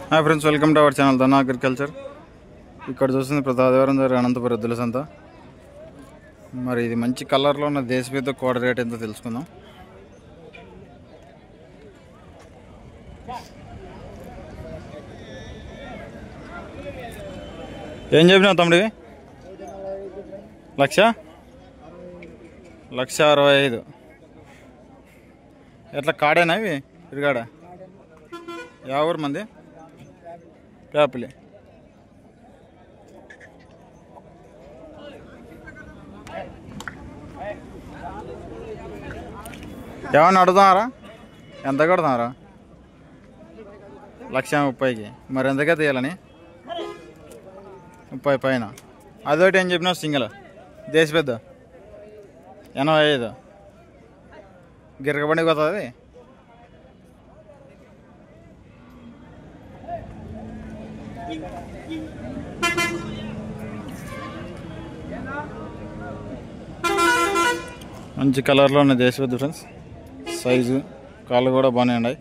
Hi friends, welcome to our channel ధన agriculture. ఇక్కడ చూస్తుంది ప్రతి ఆదివారం జరిగే అనంతపురం ఎద్దుల సంత. మరి ఇది మంచి కలర్లో ఉన్న దేశీయ కోడ రేట్ ఎంతో తెలుసుకుందాం. ఏం చెప్పినావు తమ్ముడివి? 1,65,000. ఎట్లా కాడేనా ఇవి? ఇరుగాడ యా ఊరు మంది? పేపలి. ఏమన్నా అడుగుతున్నారా? ఎంత కడుతున్నారా? 1,30,000కి. మరి ఎంతగా తీయాలని? 30 పైన. అదొకటి ఏం చెప్పినావు? సింగల్ దేశ పెద్ద 85. గిరకబండికి పోతుంది. మంచి కలర్లో ఉన్న దేశ పెద్ద ఫ్రెండ్స్. సైజు కాళ్ళు కూడా బాగానే ఉన్నాయి.